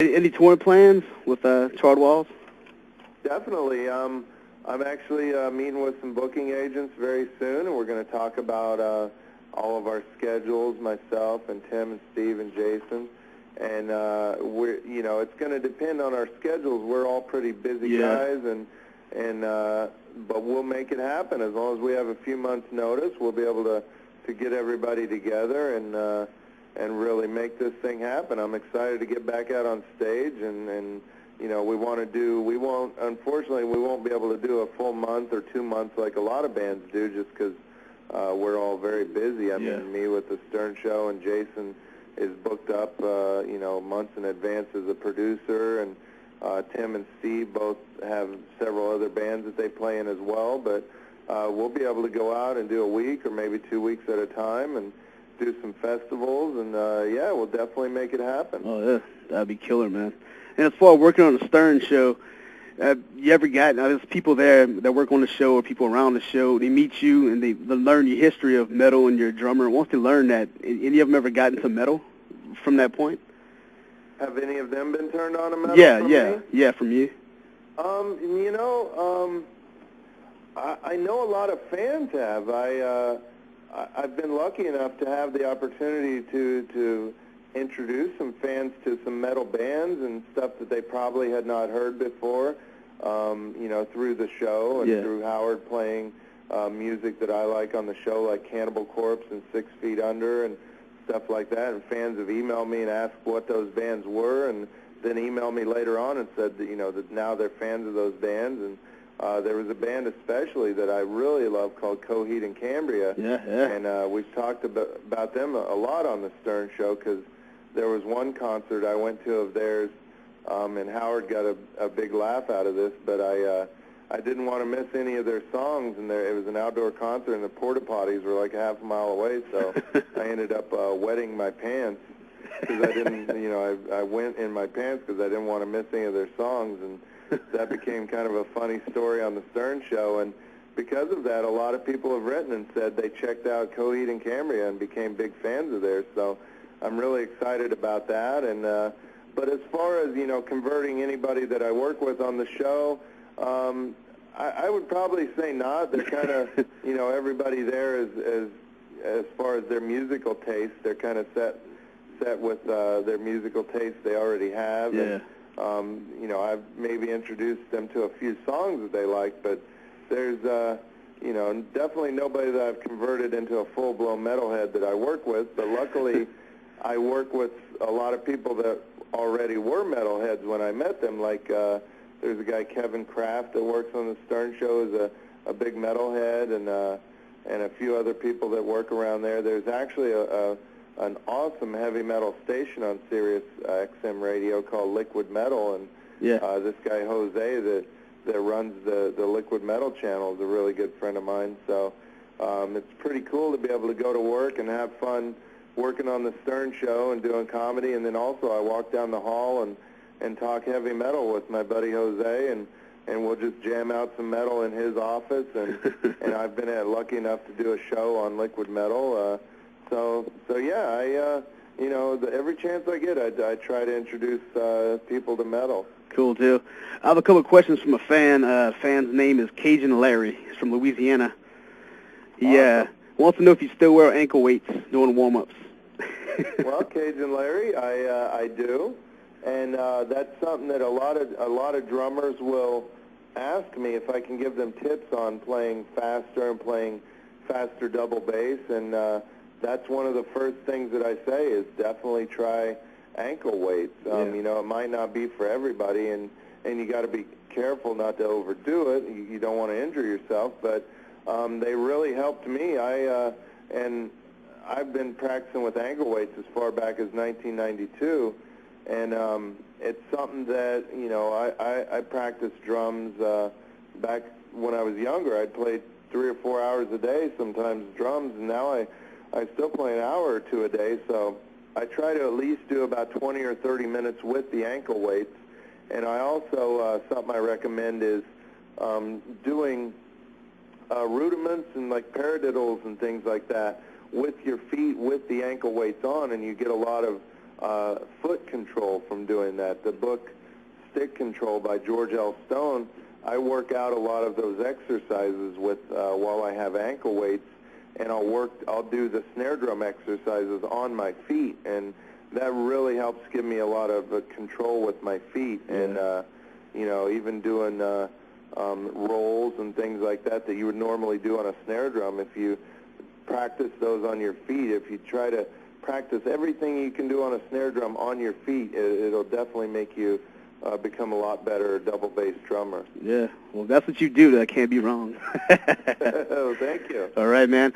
Any touring plans with Charred Walls? Definitely. I'm actually meeting with some booking agents very soon, and we're going to talk about all of our schedules, myself and Tim and Steve and Jason. And it's going to depend on our schedules. We're all pretty busy guys, but we'll make it happen as long as we have a few months' notice. We'll be able to get everybody together and really make this thing happen. I'm excited to get back out on stage, and unfortunately, we won't be able to do a full month or 2 months like a lot of bands do, just because we're all very busy. I mean, me with the Stern Show, and Jason is booked up, months in advance as a producer, and Tim and Steve both have several other bands that they play in as well. But we'll be able to go out and do a week or maybe 2 weeks at a time and do some festivals, and we'll definitely make it happen. Oh, yeah, that'd be killer, man. And as far as working on the Stern Show, you ever got, there's people there that work on the show or people around the show, they meet you and they learn your history of metal and your drummer. Once they learn that, any of them ever got into metal from that point? Have any of them been turned on to metal from me? I know a lot of fans have. I've been lucky enough to have the opportunity to introduce some fans to some metal bands and stuff that they probably had not heard before, through the show and through Howard playing music that I like on the show, like Cannibal Corpse and 6 Feet Under and stuff like that. And fans have emailed me and asked what those bands were, and then emailed me later on and said that, that now they're fans of those bands. And there was a band especially that I really love called Coheed and Cambria. And we've talked about them a lot on the Stern Show, because there was one concert I went to of theirs, and Howard got a big laugh out of this, but I didn't want to miss any of their songs, and it was an outdoor concert, and the porta potties were like a half a mile away, so I ended up wetting my pants, because I didn't, I went in my pants because I didn't want to miss any of their songs, and that became kind of a funny story on the Stern Show. And because of that, a lot of people have written and said they checked out Coheed and Cambria and became big fans of theirs, so I'm really excited about that. And but as far as converting anybody that I work with on the show, I would probably say not. They're kind of everybody there is as far as their musical taste, they're kind of set with their musical taste they already have. And, I've maybe introduced them to a few songs that they like, but there's definitely nobody that I've converted into a full-blown metalhead that I work with. But luckily, I work with a lot of people that already were metalheads when I met them. Like there's a guy, Kevin Kraft, that works on the Stern Show, is a big metalhead, and a few other people that work around there. There's actually an awesome heavy metal station on Sirius XM radio called Liquid Metal, and this guy Jose that runs the Liquid Metal channel is a really good friend of mine. So it's pretty cool to be able to go to work and have fun working on the Stern Show and doing comedy, and then also I walk down the hall and talk heavy metal with my buddy Jose, and we'll just jam out some metal in his office, and I've been lucky enough to do a show on Liquid Metal. Every chance I get, I try to introduce people to metal. Cool, too. I have a couple of questions from a fan. Fan's name is Cajun Larry. He's from Louisiana. He wants to know if you still wear ankle weights during warm-ups. Well, Cajun Larry, I do, and that's something that a lot of drummers will ask me if I can give them tips on playing faster and playing faster double bass, and that's one of the first things that I say is definitely try ankle weights. It might not be for everybody, and you got to be careful not to overdo it. You don't want to injure yourself, but they really helped me. I've been practicing with ankle weights as far back as 1992, and it's something that I practiced drums back when I was younger. I'd play 3 or 4 hours a day, sometimes drums, and now I still play an hour or two a day, so I try to at least do about 20 or 30 minutes with the ankle weights. And I also, something I recommend is doing rudiments and like paradiddles and things like that with your feet with the ankle weights on, and you get a lot of foot control from doing that. The book Stick Control by George L. Stone, I work out a lot of those exercises with while I have ankle weights, and I'll do the snare drum exercises on my feet, and that really helps give me a lot of control with my feet. And you know, even doing rolls and things like that you would normally do on a snare drum, if you practice those on your feet, if you try to practice everything you can do on a snare drum on your feet, it'll definitely make you become a lot better double bass drummer. Yeah, well, that's what you do. That can't be wrong. Oh, thank you. All right, man.